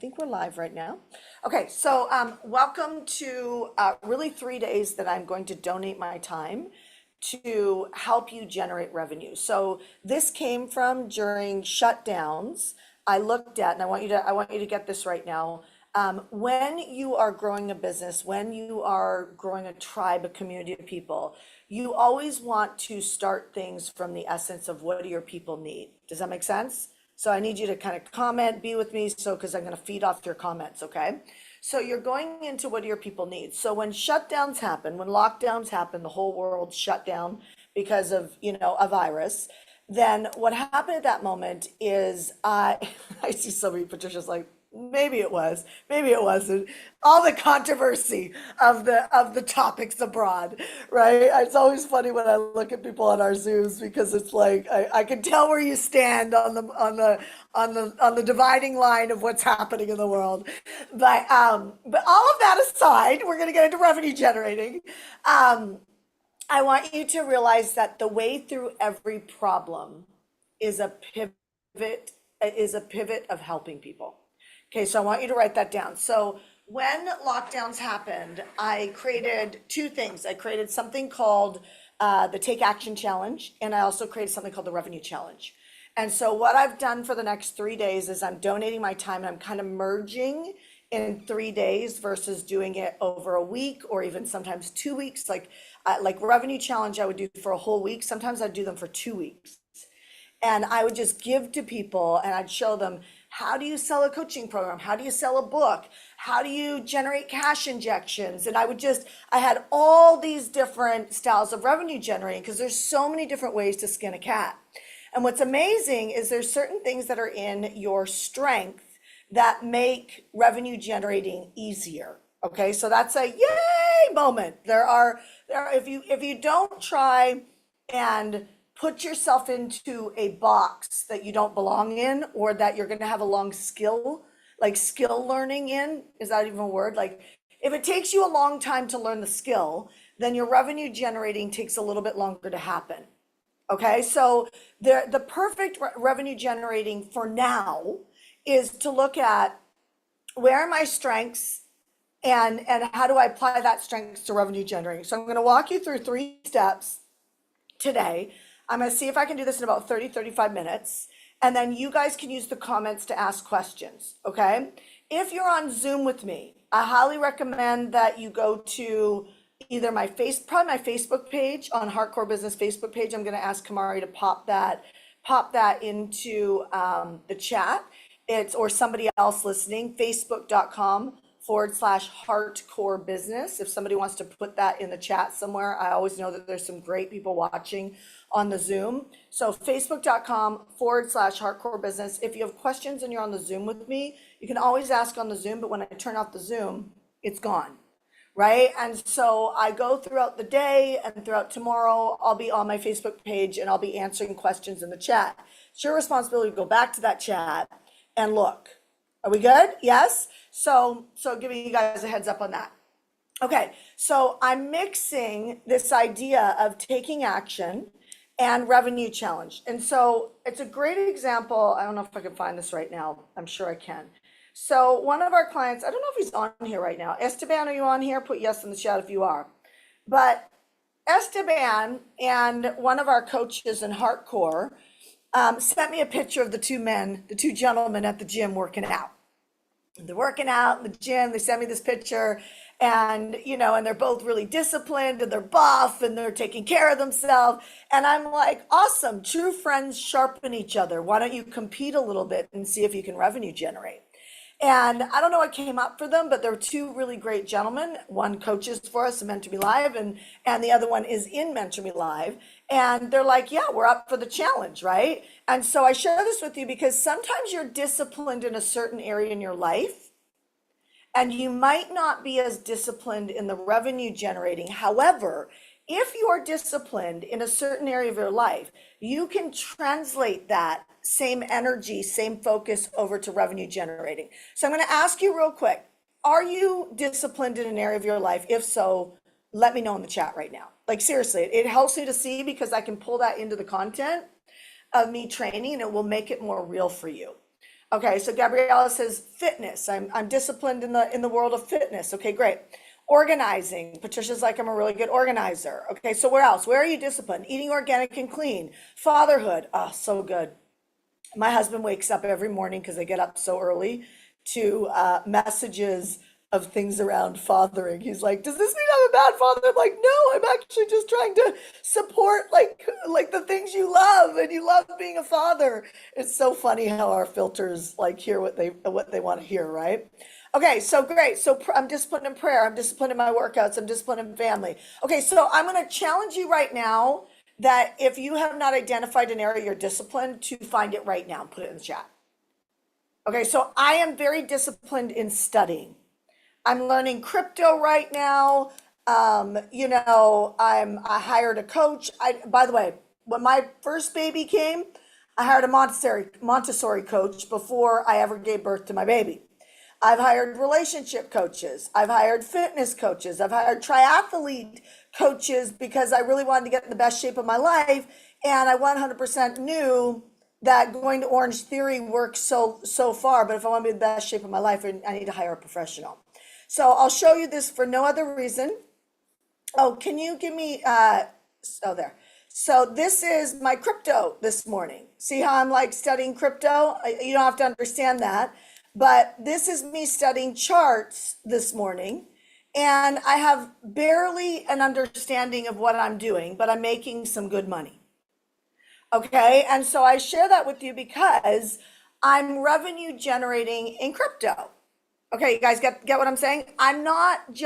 think we're live right now. Okay, so welcome to really 3 days that I'm going to donate my time to help you generate revenue. So this came from during shutdowns. I looked at, and I want you to get this right now. When you are growing a business, when you are growing a tribe, a community of people, you always want to start things from the essence of what do your people need. Does that make sense? So I need you to kind of comment, be with me, so because I'm going to feed off your comments, okay? So you're going into what do your people need. So when shutdowns happen, when lockdowns happen, the whole world shut down because of, a virus. Then what happened at that moment is I see somebody, Patricia's like, maybe it was, maybe it wasn't. All the controversy of the topics abroad, right? It's always funny when I look at people on our Zooms because it's like I can tell where you stand on the dividing line of what's happening in the world. But all of that aside, we're gonna get into revenue generating. I want you to realize that the way through every problem is a pivot of helping people. Okay, so I want you to write that down. So when lockdowns happened, I created two things. I created something called the Take Action Challenge, and I also created something called the Revenue Challenge. And so what I've done for the next 3 days is I'm donating my time and I'm kind of merging in 3 days versus doing it over a week or even sometimes 2 weeks. Like Revenue Challenge, I would do for a whole week. Sometimes I'd do them for 2 weeks. And I would just give to people and I'd show them, how do you sell a coaching program? How do you sell a book? How do you generate cash injections? And I had all these different styles of revenue generating because there's so many different ways to skin a cat. And what's amazing is there's certain things that are in your strength that make revenue generating easier. Okay, so that's a yay moment. If you don't try and put yourself into a box that you don't belong in, or that you're going to have a long skill learning in, is that even a word? Like if it takes you a long time to learn the skill, then your revenue generating takes a little bit longer to happen. Okay, so the perfect revenue generating for now is to look at where are my strengths and how do I apply that strengths to revenue generating. So I'm going to walk you through 3 steps today. I'm going to see if I can do this in about 35 minutes. And then you guys can use the comments to ask questions, okay? If you're on Zoom with me, I highly recommend that you go to either probably my Facebook page, on Hardcore Business Facebook page. I'm going to ask Kamari to pop that into the chat. Or somebody else listening, facebook.com/hardcore business. If somebody wants to put that in the chat somewhere, I always know that there's some great people watching on the Zoom. So facebook.com/hardcore business. If you have questions and you're on the Zoom with me, you can always ask on the Zoom, but when I turn off the Zoom, it's gone, right? And so I go throughout the day and throughout tomorrow, I'll be on my Facebook page and I'll be answering questions in the chat. It's your responsibility to go back to that chat and look. Are we good? Yes? So giving you guys a heads up on that. Okay, so I'm mixing this idea of taking action and revenue challenge. And so it's a great example. I don't know if I can find this right now. I'm sure I can. So one of our clients, I don't know if he's on here right now. Esteban, are you on here? Put yes in the chat if you are. But Esteban and one of our coaches in Hardcore sent me a picture of the two gentlemen at the gym working out. They're working out in the gym. They sent me this picture and they're both really disciplined and they're buff and they're taking care of themselves. And I'm like, awesome. True friends sharpen each other. Why don't you compete a little bit and see if you can revenue generate? And I don't know what came up for them, but they're two really great gentlemen. One coaches for us in Mentor Me Live, and the other one is in Mentor Me Live. And they're like, yeah, we're up for the challenge, right? And so I share this with you because sometimes you're disciplined in a certain area in your life, and you might not be as disciplined in the revenue generating. However, if you're disciplined in a certain area of your life, you can translate that same energy, same focus over to revenue generating. So I'm going to ask you real quick, are you disciplined in an area of your life? If so, let me know in the chat right now. Like seriously, it helps me to see because I can pull that into the content of me training and it will make it more real for you. Okay, so Gabriella says fitness. I'm disciplined in the world of fitness. Okay, great. Organizing. Patricia's like, I'm a really good organizer. Okay, so where else? Where are you disciplined? Eating organic and clean. Fatherhood. Oh, so good. My husband wakes up every morning because I get up so early to messages of things around fathering. He's like, "Does this mean I'm a bad father?" I'm like, "No, I'm actually just trying to support like the things you love, and you love being a father." It's so funny how our filters like hear what they want to hear, right? Okay, so great. So I'm disciplined in prayer. I'm disciplined in my workouts. I'm disciplined in family. Okay, so I'm going to challenge you right now that if you have not identified an area you're disciplined, to find it right now and put it in the chat. Okay, so I am very disciplined in studying. I'm learning crypto right now. I hired a coach. By the way, when my first baby came, I hired a Montessori coach before I ever gave birth to my baby. I've hired relationship coaches. I've hired fitness coaches. I've hired triathlete coaches because I really wanted to get in the best shape of my life. And I 100% knew that going to Orange Theory works so far. But if I want to be in the best shape of my life, I need to hire a professional. So I'll show you this for no other reason. Oh, can you give me, there. So this is my crypto this morning. See how I'm like studying crypto? You don't have to understand that. But this is me studying charts this morning. And I have barely an understanding of what I'm doing, but I'm making some good money. Okay. And so I share that with you because I'm revenue generating in crypto. Okay, you guys get what I'm saying? I'm not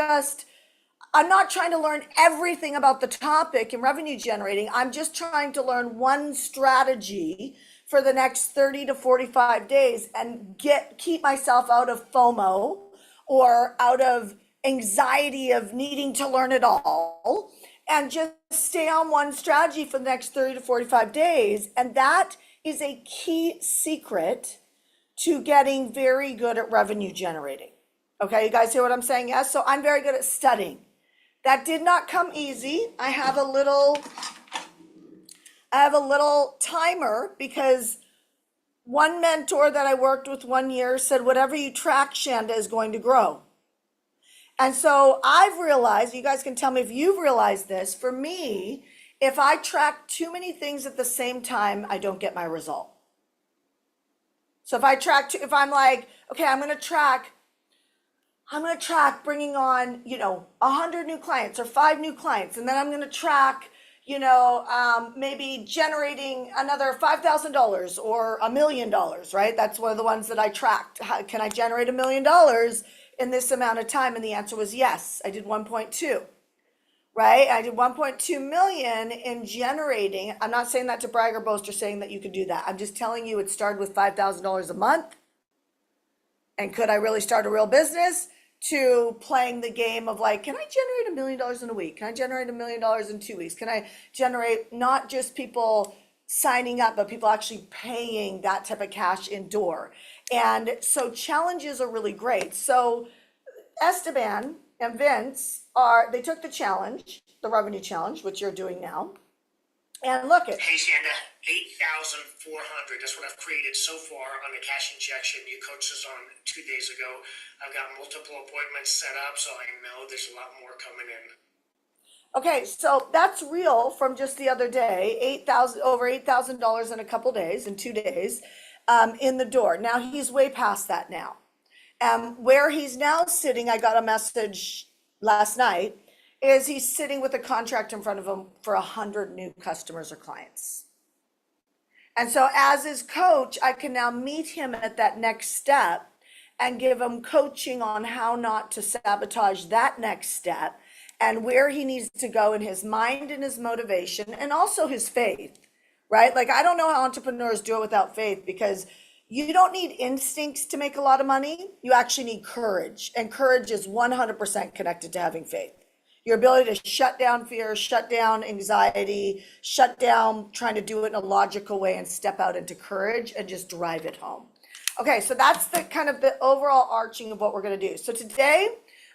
trying to learn everything about the topic in revenue generating. I'm just trying to learn one strategy for the next 30 to 45 days and keep myself out of FOMO or out of anxiety of needing to learn it all, and just stay on one strategy for the next 30 to 45 days. And that is a key secret to getting very good at revenue generating. Okay, you guys hear what I'm saying? Yes. So I'm very good at studying. That did not come easy. I have a little timer because one mentor that I worked with 1 year said, whatever you track, Shanda, is going to grow. And so I've realized, you guys can tell me if you've realized this, for me, if I track too many things at the same time, I don't get my result. So if I'm like, okay, I'm going to track bringing on, 100 new clients or 5 new clients. And then I'm going to track, maybe generating another $5,000 or $1 million, right? That's one of the ones that I tracked. Can I generate $1 million in this amount of time? And the answer was yes. I did 1.2. Right? I did 1.2 million in generating. I'm not saying that to brag or boast or saying that you could do that. I'm just telling you it started with $5,000 a month. And could I really start a real business? To playing the game of like, can I generate $1 million in a week? Can I generate $1 million in 2 weeks? Can I generate not just people signing up, but people actually paying that type of cash indoor? And so challenges are really great. So Esteban and Vince they took the challenge, the revenue challenge, which you're doing now. And look at. Hey, Shanda, 8,400. That's what I've created so far on the cash injection you coached us on 2 days ago. I've got multiple appointments set up, so I know there's a lot more coming in. Okay, so that's real from just the other day. Over $8,000 in a couple days, in 2 days, in the door. Now he's way past that now. Where he's now sitting, I got a message last night, is he's sitting with a contract in front of him for 100 new customers or clients. And so as his coach, I can now meet him at that next step and give him coaching on how not to sabotage that next step and where he needs to go in his mind and his motivation and also his faith, right? Like, I don't know how entrepreneurs do it without faith, because you don't need instincts to make a lot of money. You actually need courage. And courage is 100% connected to having faith. Your ability to shut down fear, shut down anxiety, shut down trying to do it in a logical way and step out into courage and just drive it home. Okay, so that's the kind of the overall arching of what we're going to do. So today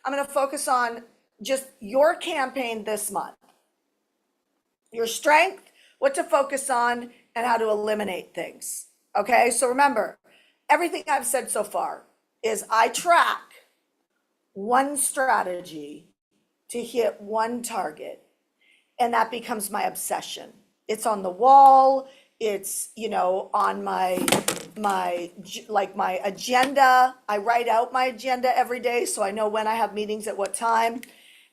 I'm going to focus on just your campaign this month, your strength, what to focus on, and how to eliminate things. Okay, so remember, everything I've said so far is I track one strategy to hit one target, and that becomes my obsession. It's on the wall, it's, on my agenda. I write out my agenda every day so I know when I have meetings at what time.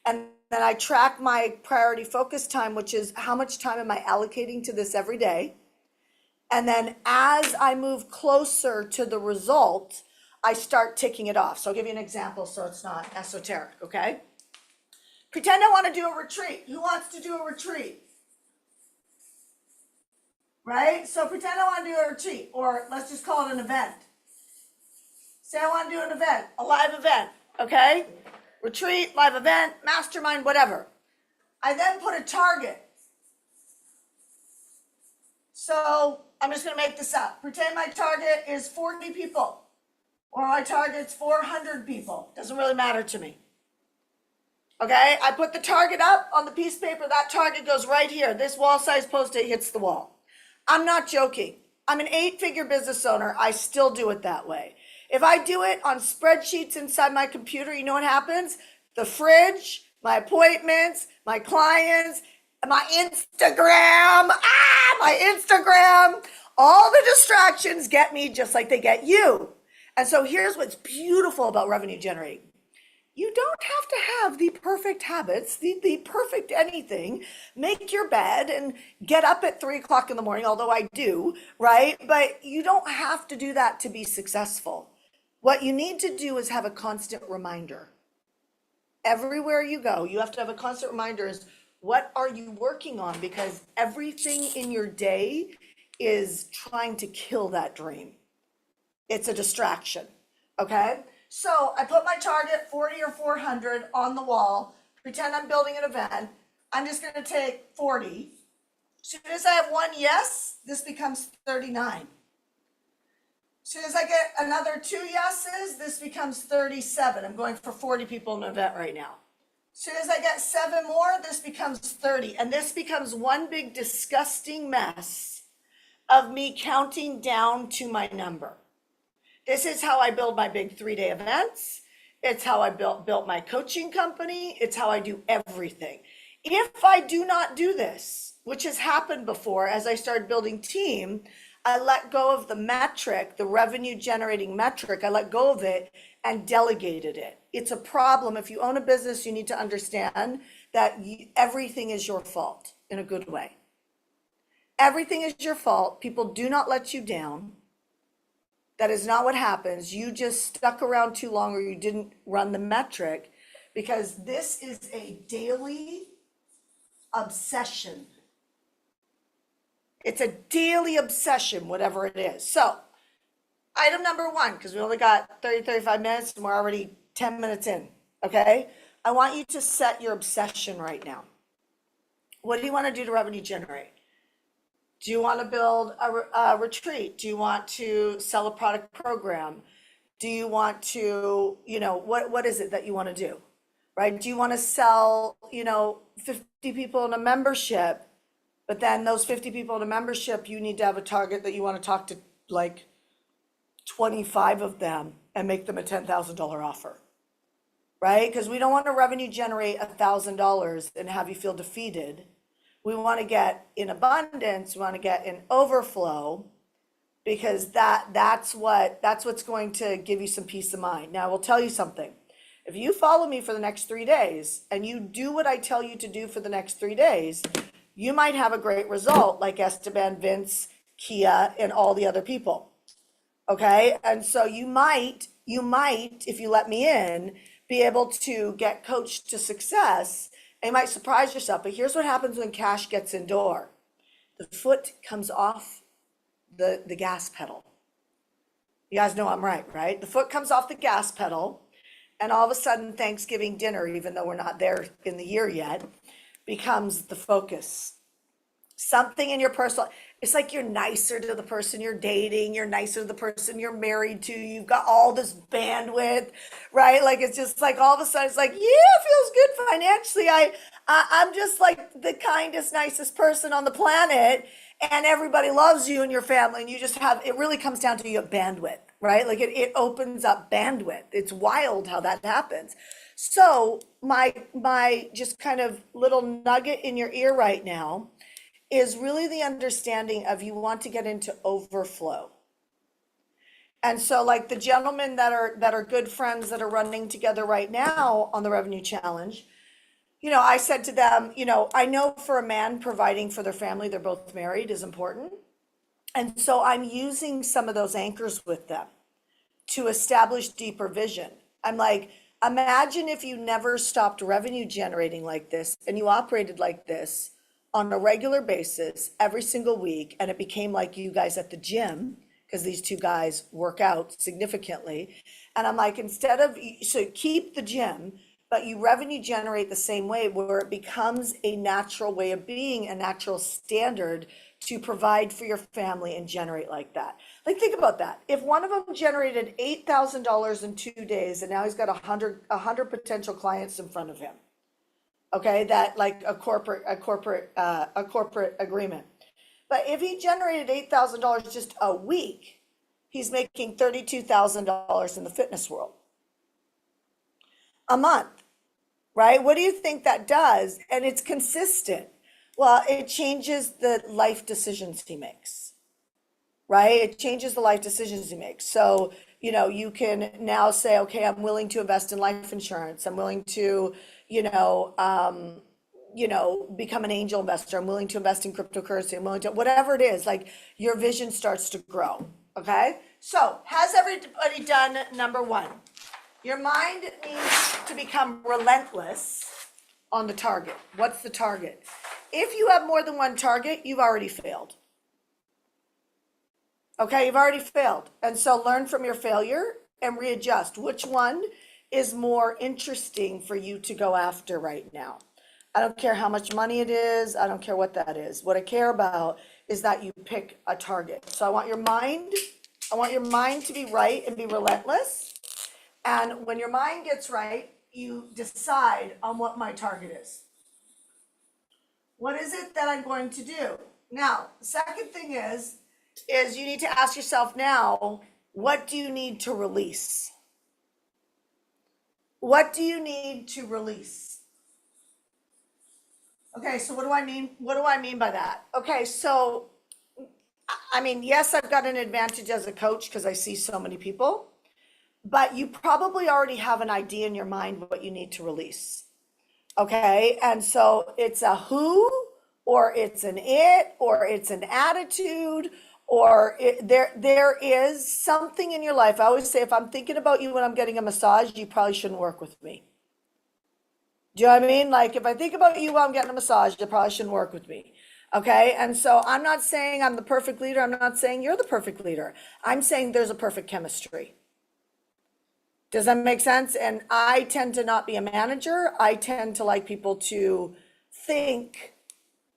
And then I track my priority focus time, which is how much time am I allocating to this every day. And then as I move closer to the result, I start ticking it off. So I'll give you an example so it's not esoteric, okay? Pretend I want to do a retreat. Who wants to do a retreat? Right? So pretend I want to do a retreat, or let's just call it an event. Say I want to do an event, a live event, okay? Retreat, live event, mastermind, whatever. I then put a target. So I'm just going to make this up. Pretend my target is 40 people, or my target's 400 people. Doesn't really matter to me. Okay, I put the target up on the piece of paper. That target goes right here. This wall size Post-it hits the wall. I'm not joking. I'm an 8-figure business owner. I still do it that way. If I do it on spreadsheets inside my computer, you know what happens? The fridge, my appointments, my clients, my Instagram, all the distractions get me just like they get you. And so here's what's beautiful about revenue generating. You don't have to have the perfect habits, the perfect anything. Make your bed and get up at 3 o'clock in the morning, although I do, right? But you don't have to do that to be successful. What you need to do is have a constant reminder. Everywhere you go, you have to have a constant reminder is what are you working on? Because everything in your day is trying to kill that dream. It's a distraction, okay? So I put my target 40 or 400 on the wall, pretend I'm building an event. I'm just going to take 40. As soon as I have one yes, this becomes 39. As soon as I get another 2 yeses, this becomes 37. I'm going for 40 people in an event right now. As soon as I get 7 more, this becomes 30. And this becomes one big disgusting mess of me counting down to my number. This is how I build my big 3-day events. It's how I built my coaching company. It's how I do everything. If I do not do this, which has happened before, as I started building team, I let go of the metric, the revenue generating metric. I let go of it and delegated it. It's a problem. If you own a business, you need to understand that everything is your fault in a good way. Everything is your fault. People do not let you down. That is not what happens. You just stuck around too long or you didn't run the metric, because this is a daily obsession. It's a daily obsession, whatever it is. So item number 1, because we only got 35 minutes and we're already 10 minutes in, okay? I want you to set your obsession right now. What do you want to do to revenue generate? Do you want to build a retreat? Do you want to sell a product program? Do you want to, what is it that you want to do, right? Do you want to sell, 50 people in a membership, but then those 50 people in a membership, you need to have a target that you want to talk to like 25 of them and make them a $10,000 offer, right? Because we don't want to revenue generate $1,000 and have you feel defeated. We want to get in abundance, we want to get in overflow, because that's what's going to give you some peace of mind. Now, I will tell you something. If you follow me for the next 3 days and you do what I tell you to do for the next 3 days, you might have a great result like Esteban, Vince, Kia, and all the other people. Okay? And so you might, if you let me in, be able to get coached to success. And you might surprise yourself, but here's what happens when cash gets in door. The foot comes off the gas pedal. You guys know I'm right? The foot comes off the gas pedal, and all of a sudden Thanksgiving dinner, even though we're not there in the year yet, becomes the focus. Something in your personal, it's like you're nicer to the person you're dating, you're nicer to the person you're married to, you've got all this bandwidth, right? Like it's just like all of a sudden it's like, yeah, it feels good financially. I'm just like the kindest, nicest person on the planet. and everybody loves you and your family, and you just have, it really comes down to you have bandwidth, right? Like it opens up bandwidth. It's wild how that happens. So my just kind of little nugget in your ear right now is really the understanding of you want to get into overflow. And so like the gentlemen that are good friends that are running together right now on the revenue challenge, I said to them, I know for a man providing for their family, they're both married, is important. And so I'm using some of those anchors with them to establish deeper vision. I'm like, imagine if you never stopped revenue generating like this and you operated like this on a regular basis every single week, and it became like you guys at the gym, because these two guys work out significantly. And I'm like, instead of, so keep the gym, but you revenue generate the same way, where it becomes a natural way of being, a natural standard to provide for your family and generate like that. Like, think about that. If one of them generated $8,000 in 2 days, and now he's got a hundred potential clients in front of him, okay, that like a corporate agreement. But if he generated $8,000 just a week, he's making $32,000 in the fitness world a month, right? What do you think that does? And it's consistent. Well, it changes the life decisions he makes, right? It changes the life decisions he makes. So, you can now say, okay, I'm willing to invest in life insurance. I'm willing to, become an angel investor. I'm willing to invest in cryptocurrency. I'm willing to, whatever it is, like your vision starts to grow. Okay. So has everybody done number one? Your mind needs to become relentless on the target. What's the target? If you have more than one target, you've already failed. Okay, you've already failed. And so learn from your failure and readjust. Which one is more interesting for you to go after right now? I don't care how much money it is. I don't care what that is. What I care about is that you pick a target. So I want your mind to be right and be relentless. And when your mind gets right, you decide on what my target is. What is it that I'm going to do? Now, the second thing is you need to ask yourself now, what do you need to release? What do you need to release? Okay, so what do I mean? What do I mean by that? Okay, so yes, I've got an advantage as a coach because I see so many people, but you probably already have an idea in your mind what you need to release. Okay, and so it's a who, or it's an it, or it's an attitude, or there is something in your life. I always say, if I'm thinking about you when I'm getting a massage, you probably shouldn't work with me. Do you know what I mean? Like, if I think about you while I'm getting a massage, you probably shouldn't work with me. Okay. And so I'm not saying I'm the perfect leader. I'm not saying you're the perfect leader. I'm saying there's a perfect chemistry. Does that make sense? And I tend to not be a manager. I tend to like people to think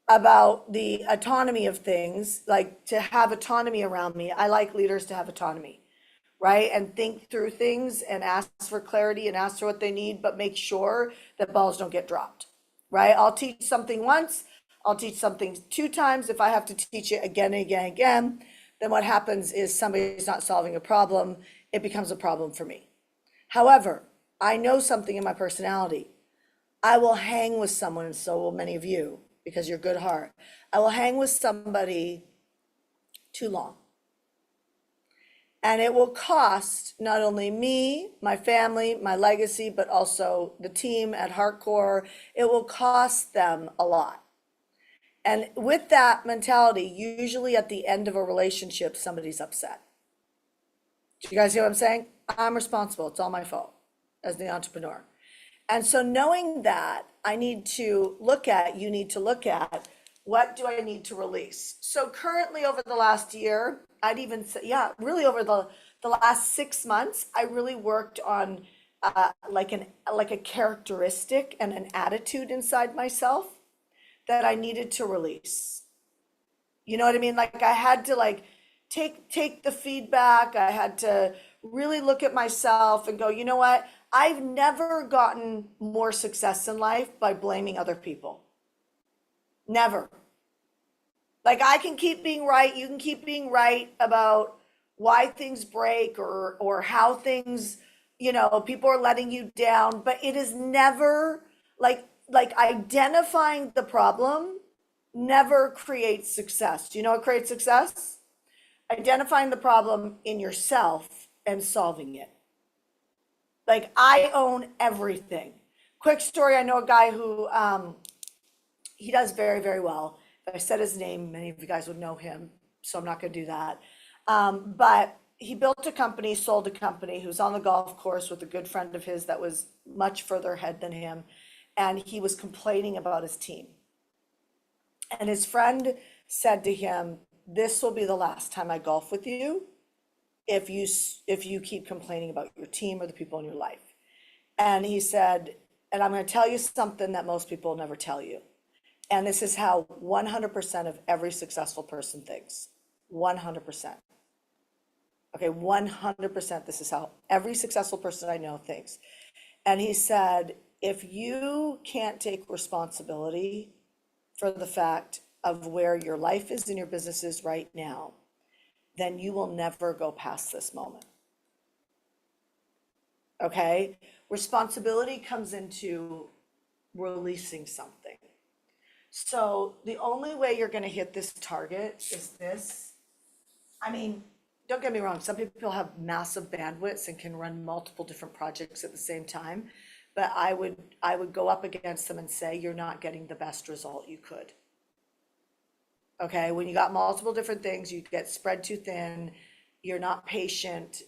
about the autonomy of things, like to have autonomy around me. I like leaders to have autonomy, right? And think through things and ask for clarity and ask for what they need, but make sure that balls don't get dropped, right? I'll teach something once, I'll teach something 2 times. If I have to teach it again and again and again, then what happens is somebody's not solving a problem. It becomes a problem for me. However, I know something in my personality. I will hang with someone, and so will many of you, because you're good heart. I will hang with somebody too long. And it will cost not only me, my family, my legacy, but also the team at Heartcore. It will cost them a lot. And with that mentality, usually at the end of a relationship, somebody's upset. Do you guys hear what I'm saying? I'm responsible. It's all my fault as the entrepreneur. And so knowing that, you need to look at, what do I need to release? So currently over the last year, I'd even say, really over the last 6 months, I really worked on like a characteristic and an attitude inside myself that I needed to release. You know what I mean? Like, I had to take the feedback. I had to really look at myself and go, you know what? I've never gotten more success in life by blaming other people. Never. Like I can keep being right, you can keep being right about why things break or how things, people are letting you down, but it is never like identifying the problem never creates success. Do you know what creates success? Identifying the problem in yourself and solving it. Like I own everything. Quick story, I know a guy who he does very, very well. If I said his name, many of you guys would know him, so I'm not going to do that. But he built a company, sold a company, who's on the golf course with a good friend of his that was much further ahead than him. And he was complaining about his team. And his friend said to him, "This will be the last time I golf with you if you keep complaining about your team or the people in your life." And he said, "And I'm going to tell you something that most people will never tell you. And this is how 100% of every successful person thinks. 100%. Okay, 100%. This is how every successful person I know thinks." And he said, "If you can't take responsibility for the fact of where your life is and your business is right now, then you will never go past this moment." Okay? Responsibility comes into releasing something. So the only way you're going to hit this target is this. I mean, don't get me wrong, some people have massive bandwidths and can run multiple different projects at the same time, but I would go up against them and say you're not getting the best result you could. Okay, when you got multiple different things, you get spread too thin, you're not patient,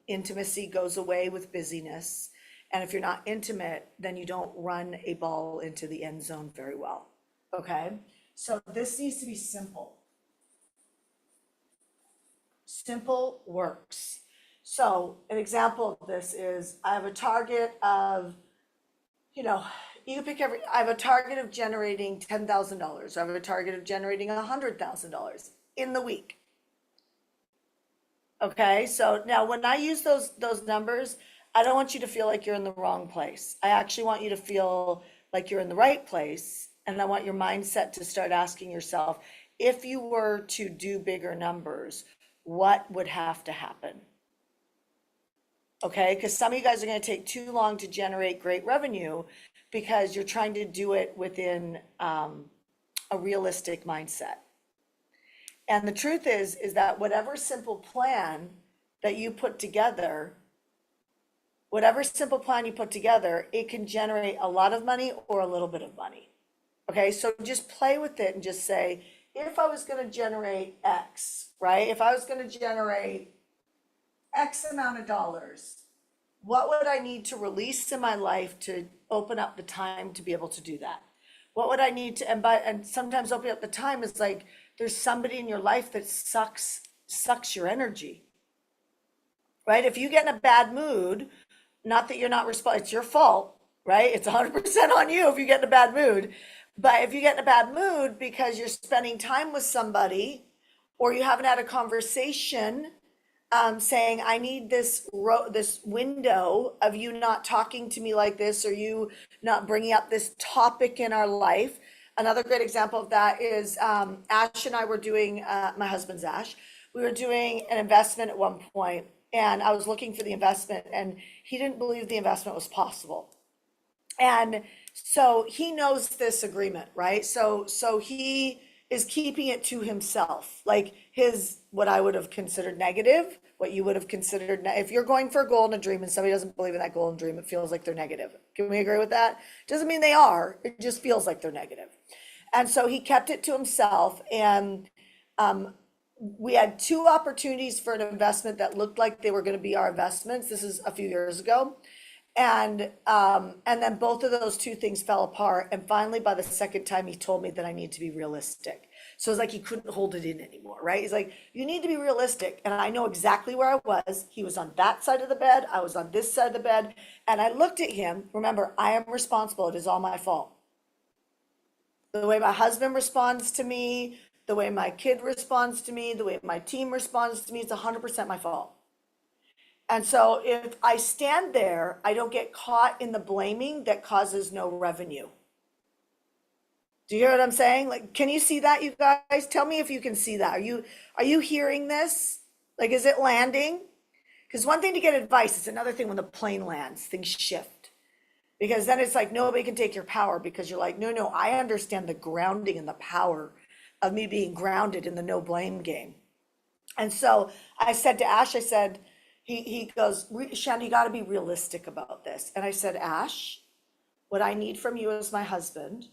intimacy goes away with busyness. And if you're not intimate, then you don't run a ball into the end zone very well. Okay, so this needs to be simple. Simple works. So an example of this is I have a target of, you can pick I have a target of generating $10,000. I have a target of generating $100,000 in the week. Okay, so now when I use those numbers, I don't want you to feel like you're in the wrong place. I actually want you to feel like you're in the right place. And I want your mindset to start asking yourself, if you were to do bigger numbers, what would have to happen? Okay, because some of you guys are going to take too long to generate great revenue because you're trying to do it within a realistic mindset. And the truth is that whatever simple plan that you put together, it can generate a lot of money or a little bit of money. Okay, so just play with it and just say, if I was going to generate X, right? If I was going to generate X amount of dollars, what would I need to release in my life to open up the time to be able to do that? What would I need to, and sometimes opening up the time is like, there's somebody in your life that sucks your energy, right? If you get in a bad mood, not that you're not responsible, it's your fault, right? It's 100% on you if you get in a bad mood. But if you get in a bad mood because you're spending time with somebody or you haven't had a conversation saying, I need this window of you not talking to me like this, or you not bringing up this topic in our life. Another great example of that is Ash and I were doing, my husband's Ash, we were doing an investment at one point, and I was looking for the investment, and he didn't believe the investment was possible. And so he knows this agreement, right? So he is keeping it to himself, like what I would have considered negative, what you would have considered, if you're going for a goal and a dream and somebody doesn't believe in that goal and dream, it feels like they're negative. Can we agree with that? Doesn't mean they are, it just feels like they're negative. And so he kept it to himself, and we had two opportunities for an investment that looked like they were going to be our investments. This is a few years ago. And then both of those two things fell apart. And finally, by the second time, he told me that I need to be realistic. So it's like he couldn't hold it in anymore, right? He's like, you need to be realistic. And I know exactly where I was. He was on that side of the bed. I was on this side of the bed. And I looked at him. Remember, I am responsible. It is all my fault. The way my husband responds to me, the way my kid responds to me, the way my team responds to me, it's 100% my fault. And so if I stand there, I don't get caught in the blaming that causes no revenue. Do you hear what I'm saying? Like, can you see that, you guys? Tell me if you can see that. Are you hearing this? Like, is it landing? Because one thing to get advice, it's another thing when the plane lands, things shift. Because then it's like nobody can take your power because you're like, no, no, I understand the grounding and the power of me being grounded in the no blame game. And so I said to Ash, I said, he goes, Shanda, you got to be realistic about this. And I said, Ash, what I need from you as my husband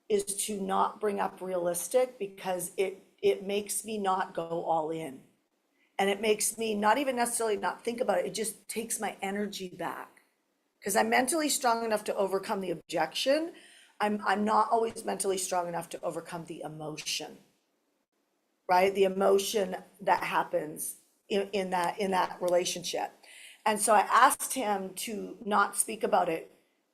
is to not bring up realistic because it makes me not go all in. And it makes me not even necessarily not think about it. It just takes my energy back. Because I'm mentally strong enough to overcome the objection. I'm not always mentally strong enough to overcome the emotion, right? The emotion that happens in that relationship. And so I asked him to not speak about it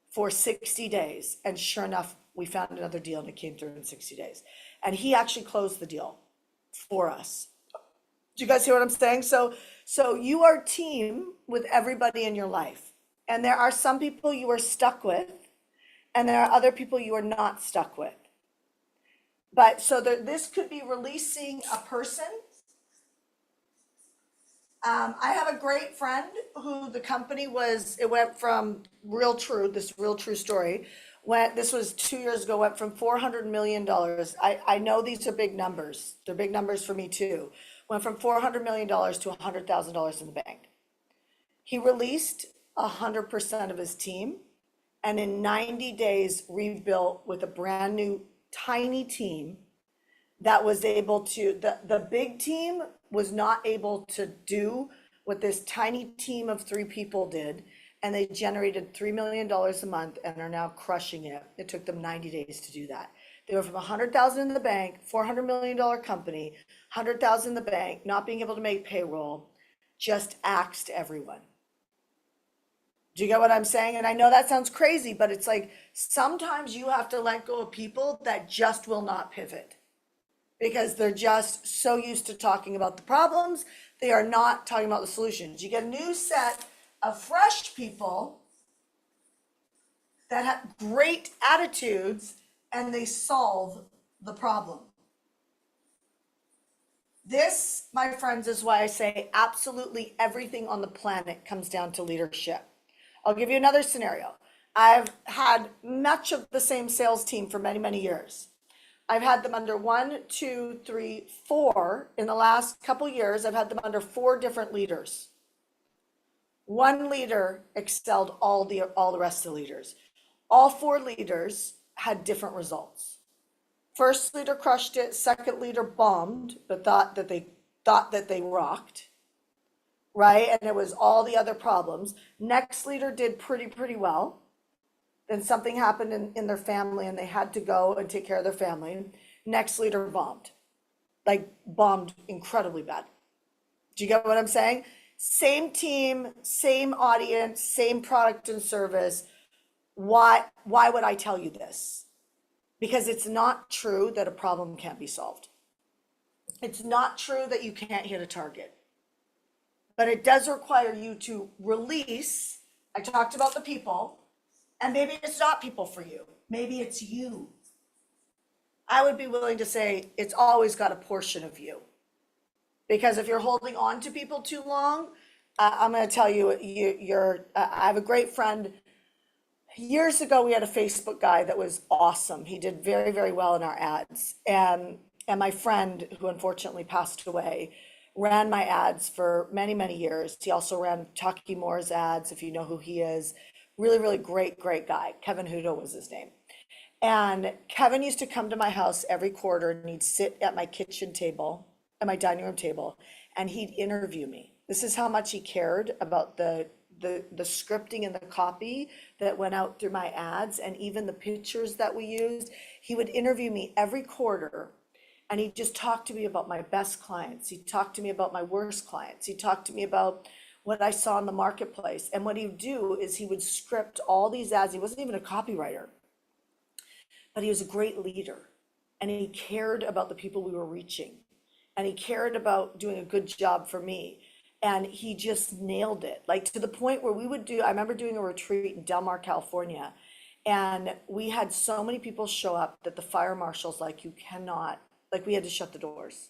for 60 days. And sure enough, we found another deal and it came through in 60 days. And he actually closed the deal for us. Do you guys hear what I'm saying? So you are a team with everybody in your life. And there are some people you are stuck with, and there are other people you are not stuck with. But so this could be releasing a person. I have a great friend who the company it went from this real true story. This was 2 years ago, went from $400 million. I know these are big numbers. They're big numbers for me too. Went from $400 million to $100,000 in the bank. He released 100% of his team, and in 90 days rebuilt with a brand new tiny team that was able to, the big team was not able to do what this tiny team of 3 people did, and they generated $3 million a month and are now crushing it. It took them 90 days to do that. They were from 100,000 in the bank, $400 million company, 100,000 in the bank, not being able to make payroll, just axed everyone. Do you get what I'm saying? And I know that sounds crazy, but it's like sometimes you have to let go of people that just will not pivot because they're just so used to talking about the problems. They are not talking about the solutions. You get a new set of fresh people that have great attitudes and they solve the problem. This, my friends, is why I say absolutely everything on the planet comes down to leadership. I'll give you another scenario. I've had much of the same sales team for many, many years. I've had them under 1, 2, 3, 4. In the last couple years, I've had them under 4 different leaders. One leader excelled all the rest of the leaders. All 4 leaders had different results. First leader crushed it. Second leader bombed, but thought that they rocked. Right? And it was all the other problems. Next leader did pretty well. Then something happened in their family and they had to go and take care of their family. Next leader bombed. Like bombed incredibly bad. Do you get what I'm saying? Same team, same audience, same product and service. Why would I tell you this? Because it's not true that a problem can't be solved. It's not true that you can't hit a target. But it does require you to release. I talked about the people, and maybe it's not people for you. Maybe it's you. I would be willing to say it's always got a portion of you. Because if you're holding on to people too long, I'm going to tell you, I have a great friend. Years ago, we had a Facebook guy that was awesome. He did very, very well in our ads. And my friend, who unfortunately passed away, ran my ads for many, many years. He also ran Tucky Moore's ads, if you know who he is. Really, really great guy. Kevin Hudo was his name. And Kevin used to come to my house every quarter and he'd sit at my kitchen table, at my dining room table, and he'd interview me. This is how much he cared about the scripting and the copy that went out through my ads and even the pictures that we used. He would interview me every quarter. And he just talked to me about my best clients. He talked to me about my worst clients. He talked to me about what I saw in the marketplace. And what he would do is he would script all these ads. He wasn't even a copywriter, but he was a great leader. And he cared about the people we were reaching. And he cared about doing a good job for me. And he just nailed it. Like to the point where I remember doing a retreat in Del Mar, California. And we had so many people show up that the fire marshal's like, you cannot, like, we had to shut the doors.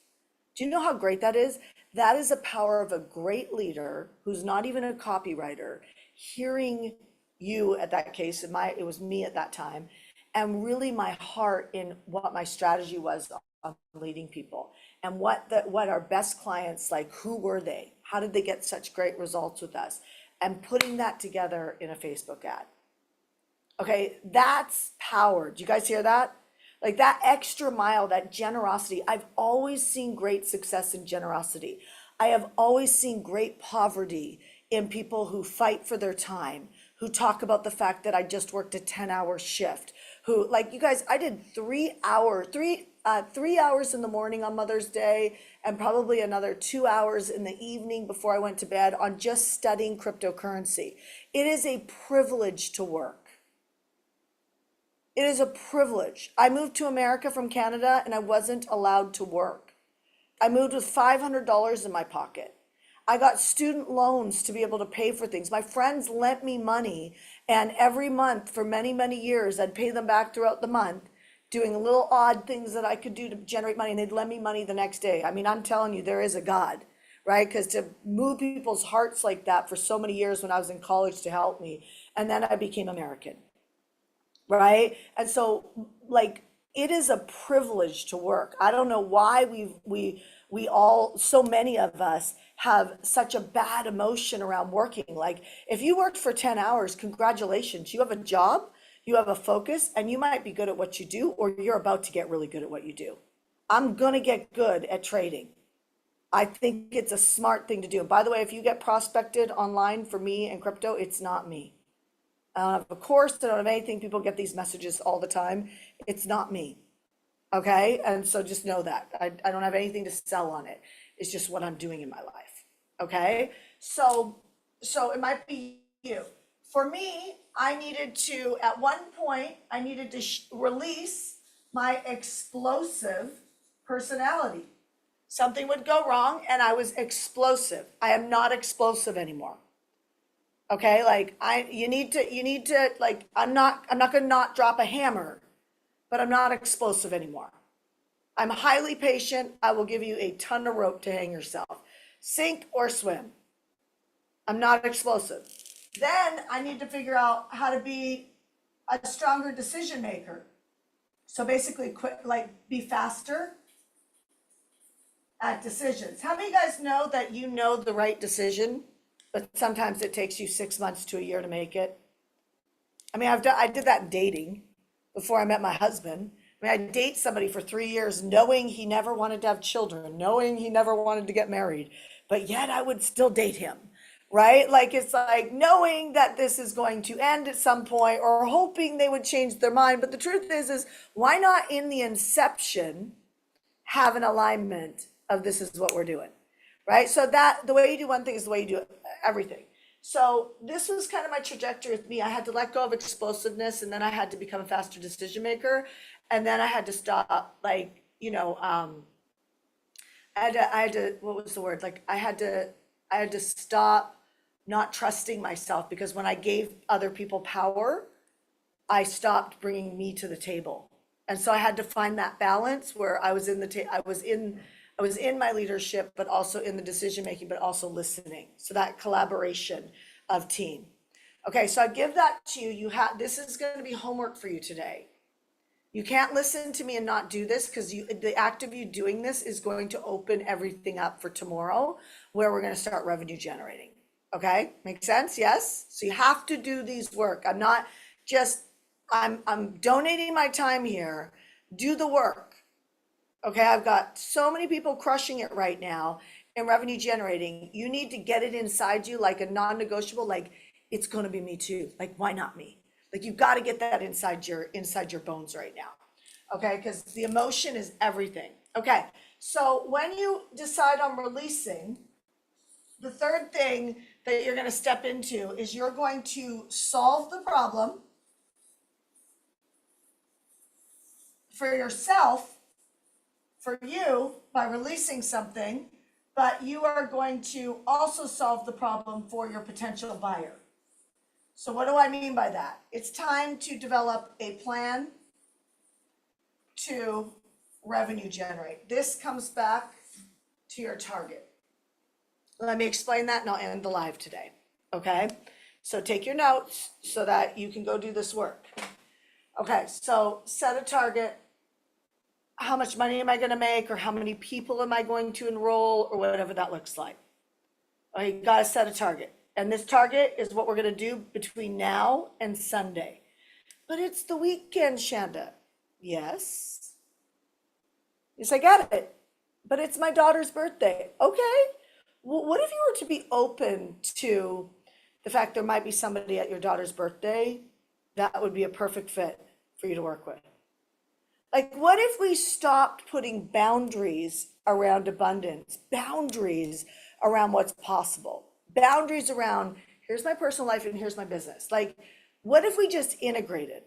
Do you know how great that is? That is the power of a great leader who's not even a copywriter, hearing you at that case, it was me at that time, and really my heart in what my strategy was on leading people and what our best clients, like, who were they? How did they get such great results with us? And putting that together in a Facebook ad. Okay, that's power. Do you guys hear that? Like that extra mile, that generosity. I've always seen great success in generosity. I have always seen great poverty in people who fight for their time, who talk about the fact that I just worked a 10-hour shift, who, like, you guys, I did 3 hours in the morning on Mother's Day and probably another 2 hours in the evening before I went to bed on just studying cryptocurrency. It is a privilege to work. It is a privilege. I moved to America from Canada and I wasn't allowed to work. I moved with $500 in my pocket. I got student loans to be able to pay for things. My friends lent me money, and every month for many, many years, I'd pay them back throughout the month, doing little odd things that I could do to generate money, and they'd lend me money the next day. I mean, I'm telling you, there is a God, right? Because to move people's hearts like that for so many years when I was in college to help me, and then I became American. Right? And so, like, it is a privilege to work. I don't know why we all, so many of us have such a bad emotion around working. Like, if you worked for 10 hours, congratulations. You have a job, you have a focus, and you might be good at what you do, or you're about to get really good at what you do. I'm gonna get good at trading. I think it's a smart thing to do. And by the way, if you get prospected online for me and crypto, it's not me. Of course, I don't have anything. People get these messages all the time. It's not me. Okay. And so just know that I don't have anything to sell on it. It's just what I'm doing in my life. Okay. So it might be you. For me, I needed to, at one point, I needed to release my explosive personality. Something would go wrong and I was explosive. I am not explosive anymore. Okay, like you need to, like, I'm not gonna not drop a hammer, but I'm not explosive anymore. I'm highly patient. I will give you a ton of rope to hang yourself. Sink or swim. I'm not explosive. Then I need to figure out how to be a stronger decision maker. So basically be faster at decisions. How many of you guys know that you know the right decision, but sometimes it takes you 6 months to a year to make it? I mean, I did that in dating before I met my husband. I mean, I date somebody for 3 years, knowing he never wanted to have children, knowing he never wanted to get married, but yet I would still date him, right? Like, it's like knowing that this is going to end at some point, or hoping they would change their mind. But the truth is why not in the inception have an alignment of this is what we're doing? Right? So that the way you do one thing is the way you do everything. So this was kind of my trajectory with me. I had to let go of explosiveness, and then I had to become a faster decision maker. And then I had to stop, like, I had to, what was the word? Like, I had to stop not trusting myself, because when I gave other people power, I stopped bringing me to the table. And so I had to find that balance where I was I was in my leadership, but also in the decision making, but also listening. So that collaboration of team. Okay, so I give that to you. This is going to be homework for you today. You can't listen to me and not do this, because the act of you doing this is going to open everything up for tomorrow, where we're going to start revenue generating. Okay, make sense? Yes. So you have to do these work. I'm not just, I'm donating my time here. Do the work. Okay, I've got so many people crushing it right now in revenue generating. You need to get it inside you like a non-negotiable, like, it's going to be me too. Like, why not me? Like, you've got to get that inside your bones right now. Okay, because the emotion is everything. Okay, so when you decide on releasing, the third thing that you're going to step into is you're going to solve the problem for yourself, for you, by releasing something, but you are going to also solve the problem for your potential buyer. So what do I mean by that? It's time to develop a plan to revenue generate. This comes back to your target. Let me explain that and I'll end the live today, okay? So take your notes so that you can go do this work. Okay, so set a target. How much money am I gonna make, or how many people am I going to enroll, or whatever that looks like. Okay, you gotta set a target. And this target is what we're gonna do between now and Sunday. But it's the weekend, Shanda. Yes. Yes, I get it. But it's my daughter's birthday. Okay. Well, what if you were to be open to the fact there might be somebody at your daughter's birthday that would be a perfect fit for you to work with? Like, what if we stopped putting boundaries around abundance, boundaries around what's possible, boundaries around here's my personal life and here's my business? Like, what if we just integrated?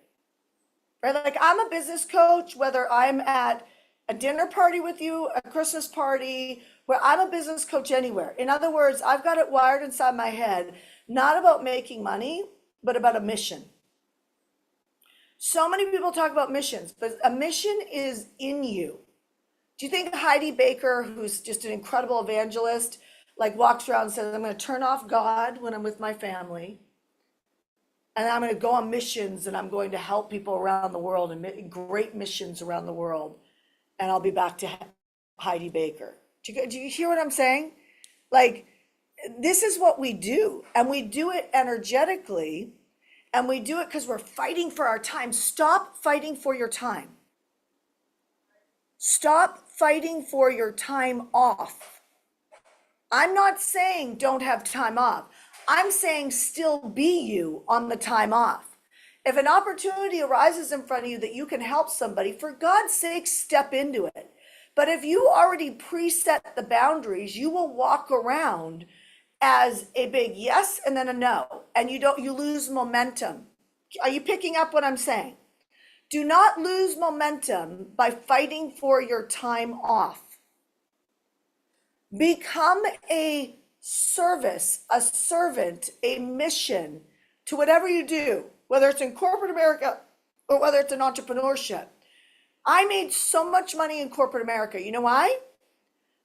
Right? Like, I'm a business coach, whether I'm at a dinner party with you, a Christmas party, where I'm a business coach anywhere. In other words, I've got it wired inside my head, not about making money, but about a mission. So many people talk about missions, but a mission is in you. Do you think Heidi Baker, who's just an incredible evangelist, like walks around and says, I'm going to turn off God when I'm with my family, and I'm going to go on missions, and I'm going to help people around the world and great missions around the world, and I'll be back to Heidi Baker. Do you hear what I'm saying? Like, this is what we do, and we do it energetically, and we do it because we're fighting for our time. Stop fighting for your time. Stop fighting for your time off. I'm not saying don't have time off. I'm saying still be you on the time off. If an opportunity arises in front of you that you can help somebody, for God's sake, step into it. But if you already preset the boundaries, you will walk around as a big yes and then a no, and you lose momentum. Are you picking up what I'm saying? Do not lose momentum by fighting for your time off. Become a service, a servant, a mission to whatever you do, whether it's in corporate America or whether it's in entrepreneurship. I made so much money in corporate America. You know why?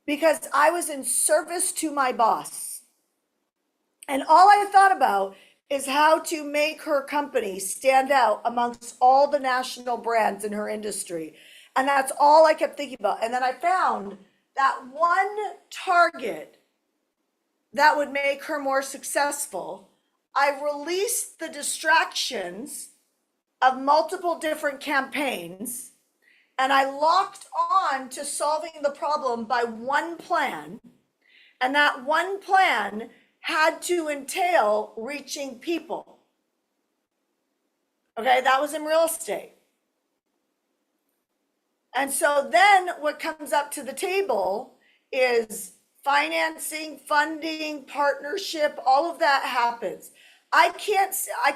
Because I was in service to my boss. And all I thought about is how to make her company stand out amongst all the national brands in her industry. And that's all I kept thinking about. And then I found that one target that would make her more successful. I released the distractions of multiple different campaigns, and I locked on to solving the problem by one plan. And that one plan had to entail reaching people. Okay, that was in real estate. And so then what comes up to the table is financing, funding, partnership, all of that happens. I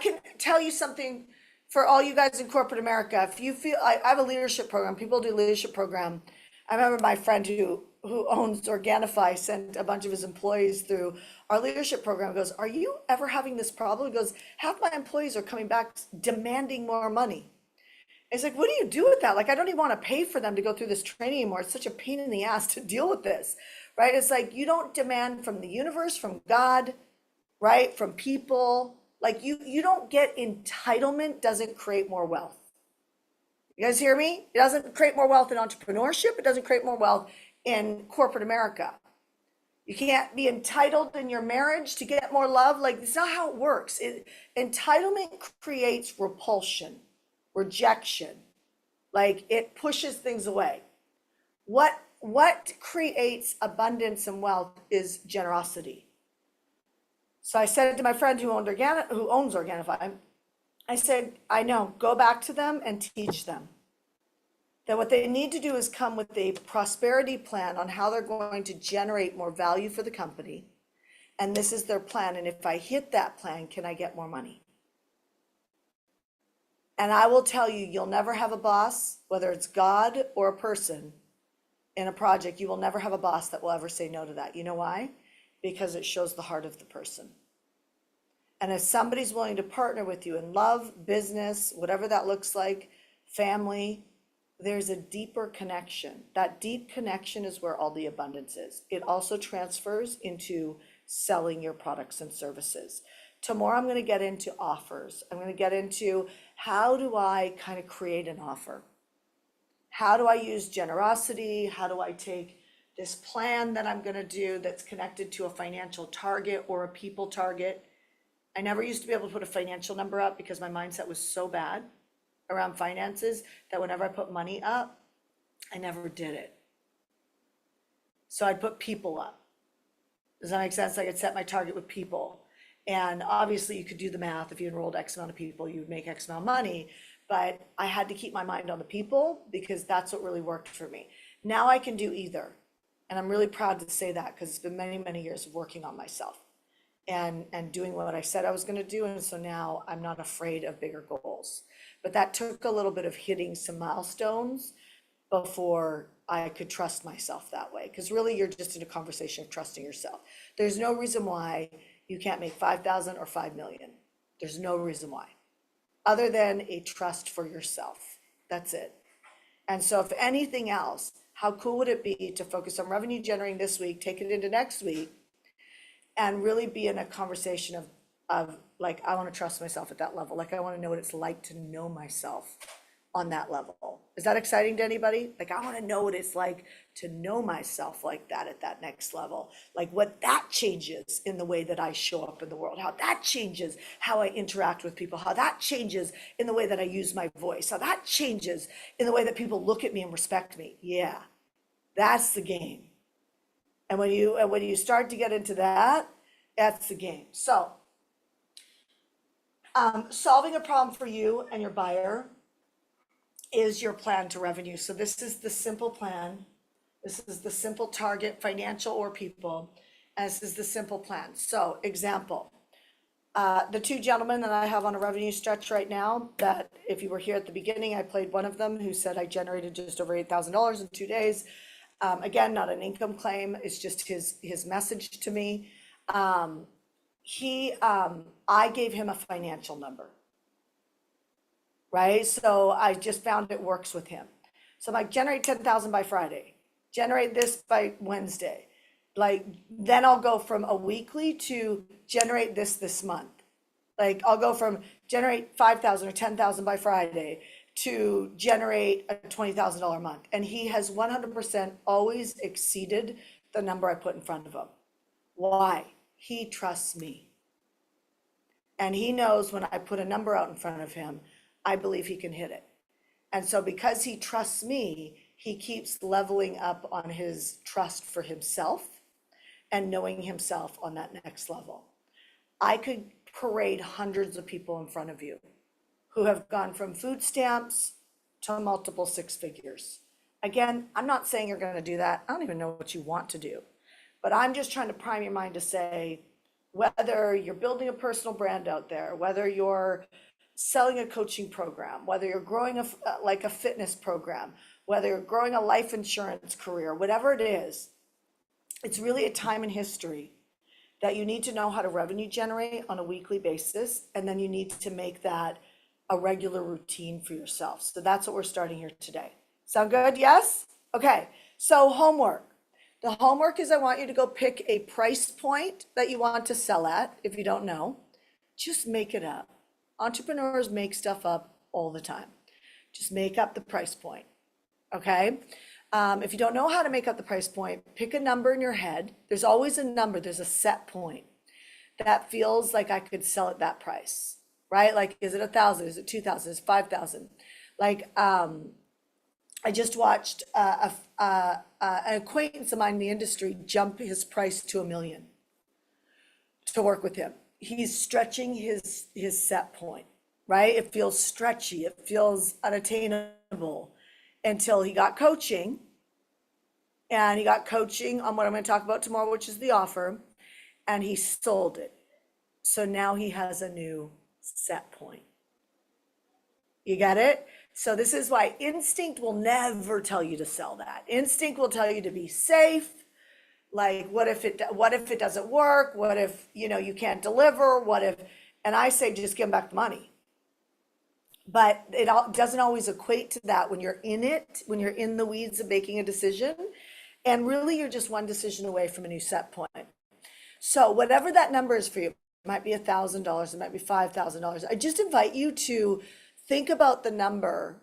can tell you something for all you guys in corporate America. If you feel, I have a leadership program, people do leadership program. I remember my friend who owns Organifi sent a bunch of his employees through our leadership program. He goes, are you ever having this problem? He goes, half my employees are coming back demanding more money. It's like, what do you do with that? Like, I don't even want to pay for them to go through this training anymore. It's such a pain in the ass to deal with this, right? It's like, you don't demand from the universe, from God, right? From people. Like, you don't get entitlement doesn't create more wealth. You guys hear me? It doesn't create more wealth in entrepreneurship. It doesn't create more wealth in corporate America. You can't be entitled in your marriage to get more love. Like, it's not how it works. Entitlement creates repulsion, rejection. Like, it pushes things away. What creates abundance and wealth is generosity. So I said to my friend who owns Organifi, I said, I know, go back to them and teach them that what they need to do is come with a prosperity plan on how they're going to generate more value for the company. And this is their plan. And if I hit that plan, can I get more money? And I will tell you, you'll never have a boss, whether it's God or a person in a project, you will never have a boss that will ever say no to that. You know why? Because it shows the heart of the person. And if somebody's willing to partner with you in love, business, whatever that looks like, family, there's a deeper connection. That deep connection is where all the abundance is. It also transfers into selling your products and services. Tomorrow, I'm going to get into offers. I'm going to get into how do I kind of create an offer? How do I use generosity? How do I take this plan that I'm going to do that's connected to a financial target or a people target? I never used to be able to put a financial number up because my mindset was so bad around finances that whenever I put money up, I never did it. So I'd put people up. Does that make sense? I could set my target with people. And obviously you could do the math. If you enrolled X amount of people, you would make X amount of money. But I had to keep my mind on the people because that's what really worked for me. Now I can do either. And I'm really proud to say that because it's been many, many years of working on myself and doing what I said I was going to do. And so now I'm not afraid of bigger goals. But that took a little bit of hitting some milestones before I could trust myself that way. Because really, you're just in a conversation of trusting yourself. There's no reason why you can't make 5,000 or 5 million. There's no reason why, other than a trust for yourself. That's it. And so if anything else, how cool would it be to focus on revenue generating this week, take it into next week, and really be in a conversation of like, I want to trust myself at that level. Like, I want to know what it's like to know myself on that level. Is that exciting to anybody? Like, I want to know what it's like to know myself like that at that next level. Like what that changes in the way that I show up in the world, how that changes how I interact with people, how that changes in the way that I use my voice, how that changes in the way that people look at me and respect me. Yeah, that's the game. And when you start to get into that, that's the game. So solving a problem for you and your buyer is your plan to revenue. So this is the simple plan. This is the simple target, financial or people. And this is the simple plan. So example, the two gentlemen that I have on a revenue stretch right now, that if you were here at the beginning, I played one of them who said I generated just over $8,000 in 2 days. Again, not an income claim. It's just his message to me. I gave him a financial number, right? So I just found it works with him. So I'm like, generate 10,000 by Friday, generate this by Wednesday. Like, then I'll go from a weekly to generate this month. Like, I'll go from generate 5,000 or 10,000 by Friday to generate a $20,000 month. And he has 100% always exceeded the number I put in front of him. Why? He trusts me. And he knows when I put a number out in front of him, I believe he can hit it. And so because he trusts me, he keeps leveling up on his trust for himself and knowing himself on that next level. I could parade hundreds of people in front of you who have gone from food stamps to multiple six figures. Again, I'm not saying you're going to do that. I don't even know what you want to do. But I'm just trying to prime your mind to say, whether you're building a personal brand out there, whether you're selling a coaching program, whether you're growing a fitness program, whether you're growing a life insurance career, whatever it is, it's really a time in history that you need to know how to revenue generate on a weekly basis, and then you need to make that a regular routine for yourself. So that's what we're starting here today. Sound good? Yes? Okay, so homework. The homework is I want you to go pick a price point that you want to sell at. If you don't know, just make it up. Entrepreneurs make stuff up all the time. Just make up the price point, okay? If you don't know how to make up the price point, pick a number in your head. There's always a number, there's a set point that feels like I could sell at that price, right? Like, is it 1,000? Is it 2,000? Is it 5,000? Like, I just watched an acquaintance of mine in the industry jump his price to $1 million to work with him. He's stretching his set point, right? It feels stretchy. It feels unattainable until he got coaching. And he got coaching on what I'm going to talk about tomorrow, which is the offer. And he sold it. So now he has a new set point. You get it? So this is why instinct will never tell you to sell that. Instinct will tell you to be safe. Like, what if it doesn't work? What if, you can't deliver? What if, And I say, just give them back the money. But doesn't always equate to that when you're in it, when you're in the weeds of making a decision. And really, you're just one decision away from a new set point. So whatever that number is for you, it might be $1,000, it might be $5,000. I just invite you to think about the number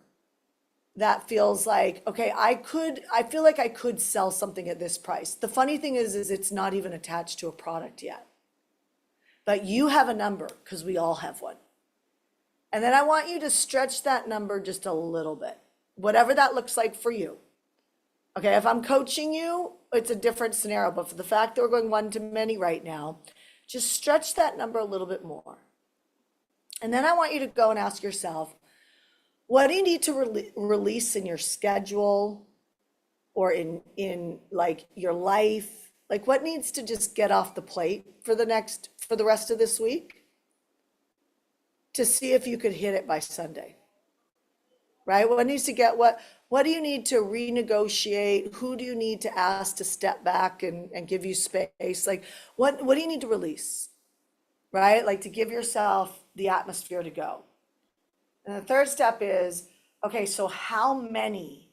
that feels like, okay, I feel like I could sell something at this price. The funny thing is it's not even attached to a product yet. But you have a number, because we all have one. And then I want you to stretch that number just a little bit, whatever that looks like for you. Okay, if I'm coaching you, it's a different scenario, but for the fact that we're going one-to-many right now, just stretch that number a little bit more. And then I want you to go and ask yourself, what do you need to release in your schedule or in like your life? Like what needs to just get off the plate for the rest of this week to see if you could hit it by Sunday? Right? What needs to get what do you need to renegotiate? Who do you need to ask to step back and give you space? Like what do you need to release? Right? Like to give yourself the atmosphere to go. And the third step is, okay, so how many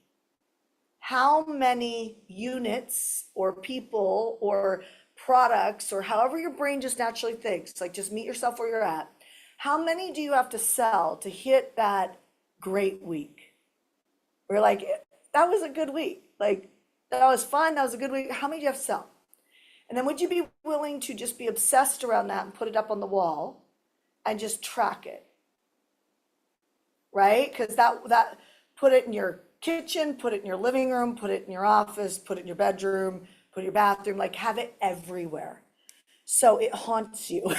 units or people or products or however your brain just naturally thinks, like just meet yourself where you're at. How many do you have to sell to hit that great week? We're like, that was a good week. Like, that was fun. That was a good week. How many do you have to sell? And then would you be willing to just be obsessed around that and put it up on the wall and just track it? Right? Because that put it in your kitchen, put it in your living room, put it in your office, put it in your bedroom, put it in your bathroom, like have it everywhere. So it haunts you.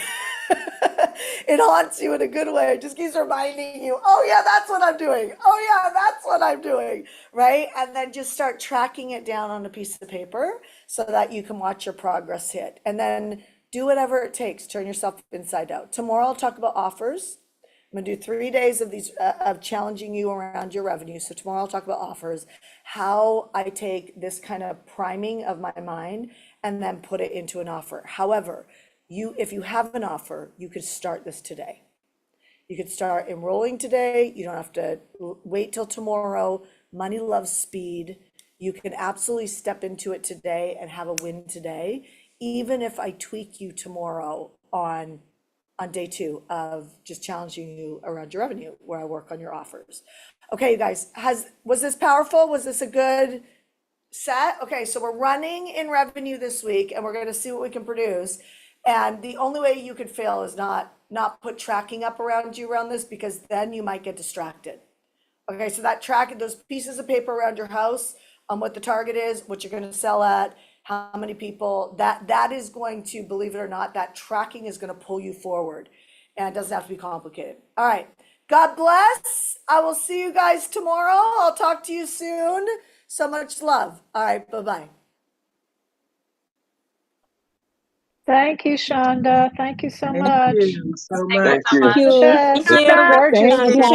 It haunts you in a good way. It just keeps reminding you, oh yeah, that's what I'm doing. Oh yeah, that's what I'm doing, right? And then just start tracking it down on a piece of paper so that you can watch your progress hit. And then do whatever it takes. Turn yourself inside out. Tomorrow I'll talk about offers. I'm gonna do 3 days of these of challenging you around your revenue. So tomorrow I'll talk about offers, how I take this kind of priming of my mind and then put it into an offer. However, if you have an offer, you could start this today. You could start enrolling today. You don't have to wait till tomorrow. Money loves speed. You can absolutely step into it today and have a win today, even if I tweak you tomorrow on day 2 of just challenging you around your revenue, where I work on your offers. Okay, you guys, was this powerful? Was this a good set? Okay, so we're running in revenue this week and we're gonna see what we can produce. And the only way you could fail is not put tracking up around you around this, because then you might get distracted. Okay, so that those pieces of paper around your house on what the target is, what you're gonna sell at, how many people, that is going to, believe it or not, that tracking is gonna pull you forward. And it doesn't have to be complicated. All right, God bless. I will see you guys tomorrow. I'll talk to you soon. So much love. All right, bye-bye. Thank you, Shonda. Thank you so much. Thank you so much. Thank you. Yes, Thank you. gorgeous. Thank you, Shonda.